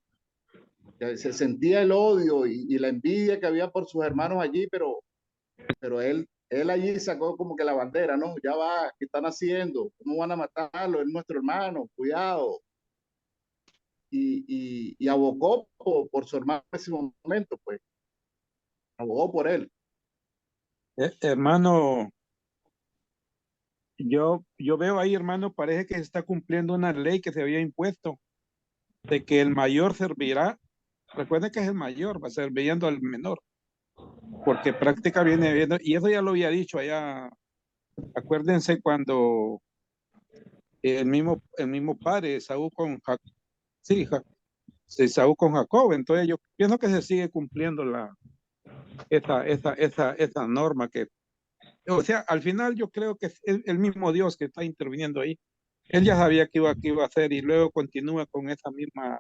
Que se sentía el odio y la envidia que había por sus hermanos allí, pero él allí sacó como que la bandera, ¿no? Ya va, ¿qué están haciendo? ¿Cómo van a matarlo? Es nuestro hermano, cuidado. Y abogó por su hermano en ese momento, pues. Abogó por él. Hermano, yo veo ahí, hermano, parece que se está cumpliendo una ley que se había impuesto de que el mayor servirá. Recuerden que es el mayor, va sirviendo al menor, porque práctica viene viendo, y eso ya lo había dicho allá. Acuérdense cuando el mismo padre, Esaú con Jacob, sí, Esaú con Jacob, entonces yo pienso que se sigue cumpliendo esa norma que, o sea, al final yo creo que es el mismo Dios que está interviniendo ahí. Él ya sabía que iba a hacer y luego continúa con esa misma.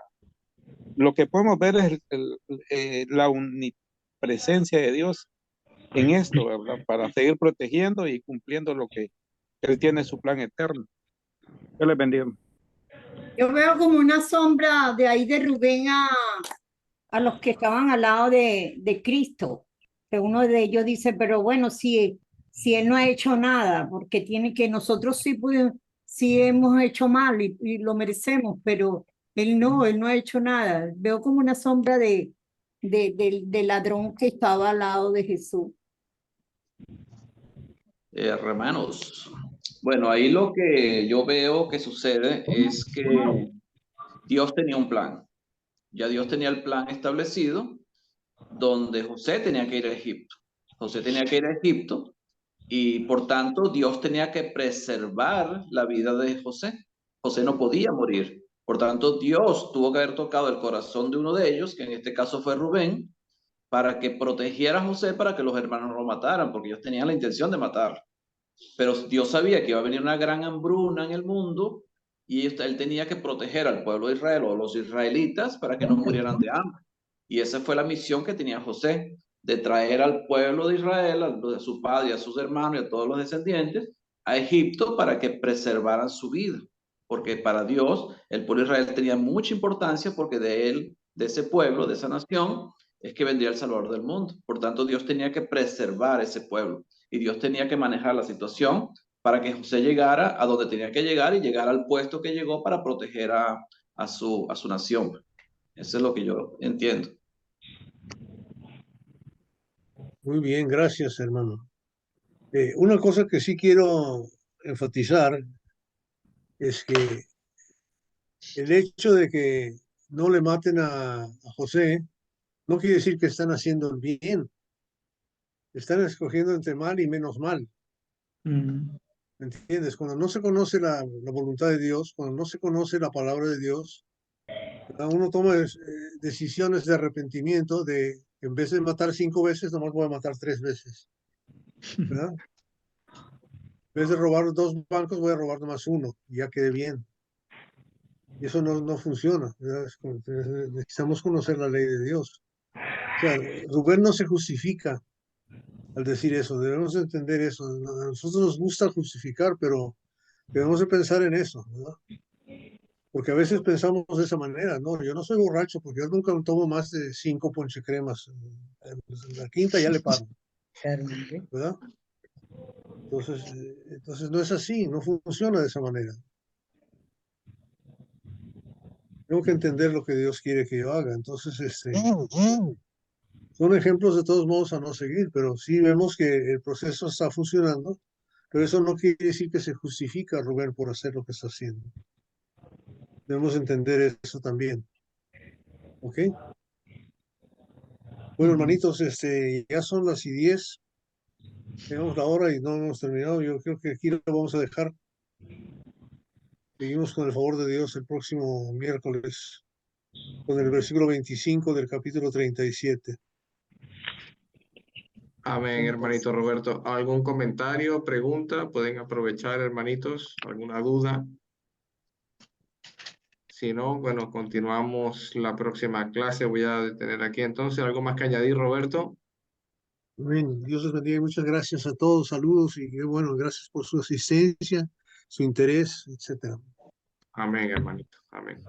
Lo que podemos ver es la omnipresencia de Dios en esto, ¿verdad? Para seguir protegiendo y cumpliendo lo que Él tiene su plan eterno. Dios les bendiga. Yo veo como una sombra de ahí de Rubén a los que estaban al lado de Cristo. Que uno de ellos dice, pero bueno, si él no ha hecho nada, porque tiene que nosotros sí hemos hecho mal y lo merecemos, pero él no ha hecho nada. Veo como una sombra del ladrón que estaba al lado de Jesús. Hermanos, bueno, ahí lo que yo veo que sucede es que Dios tenía un plan. Ya Dios tenía el plan establecido donde José tenía que ir a Egipto. José tenía que ir a Egipto y por tanto Dios tenía que preservar la vida de José. José no podía morir. Por tanto, Dios tuvo que haber tocado el corazón de uno de ellos, que en este caso fue Rubén, para que protegiera a José para que los hermanos no lo mataran, porque ellos tenían la intención de matarlo. Pero Dios sabía que iba a venir una gran hambruna en el mundo y él tenía que proteger al pueblo de Israel o a los israelitas para que no murieran de hambre. Y esa fue la misión que tenía José, de traer al pueblo de Israel, a su padre, a sus hermanos y a todos los descendientes, a Egipto para que preservaran su vida. Porque para Dios, el pueblo de Israel tenía mucha importancia porque de él, de ese pueblo, de esa nación, es que vendría el Salvador del mundo. Por tanto, Dios tenía que preservar ese pueblo y Dios tenía que manejar la situación para que José llegara a donde tenía que llegar y llegar al puesto que llegó para proteger a su nación. Eso es lo que yo entiendo. Muy bien, gracias, hermano. Una cosa que sí quiero enfatizar es que el hecho de que no le maten a José no quiere decir que están haciendo el bien. Están escogiendo entre mal y menos mal. ¿Me entiendes? Cuando no se conoce la voluntad de Dios, cuando no se conoce la palabra de Dios, uno toma decisiones de arrepentimiento de en vez de matar 5 veces, nomás voy a matar 3 veces. ¿Verdad? En vez de robar 2 bancos, voy a robar nomás 1 y ya quedé bien. Y eso no funciona. Necesitamos conocer la ley de Dios. O sea, Rubén no se justifica al decir eso. Debemos entender eso. A nosotros nos gusta justificar, pero debemos de pensar en eso, ¿verdad? Porque a veces pensamos de esa manera. No, yo no soy borracho porque yo nunca tomo más de 5 ponchecremas. En la quinta ya le paro. ¿Verdad? Entonces no es así, no funciona de esa manera. Tengo que entender lo que Dios quiere que yo haga. Entonces, son ejemplos de todos modos a no seguir, pero sí vemos que el proceso está funcionando, pero eso no quiere decir que se justifica a Rubén por hacer lo que está haciendo. Debemos entender eso también. ¿Ok? Bueno, hermanitos, ya son las 10. Tenemos la hora y no hemos terminado. Yo creo que aquí lo vamos a dejar. Seguimos con el favor de Dios el próximo miércoles con el versículo 25 del capítulo 37. Amén, hermanito Roberto. ¿Algún comentario, pregunta? Pueden aprovechar, hermanitos. ¿Alguna duda? Si no, bueno, continuamos la próxima clase. Voy a detener aquí entonces. ¿Algo más que añadir, Roberto? Amén. Dios les bendiga y muchas gracias a todos. Saludos y bueno, gracias por su asistencia, su interés, etcétera. Amén, hermanito. Amén.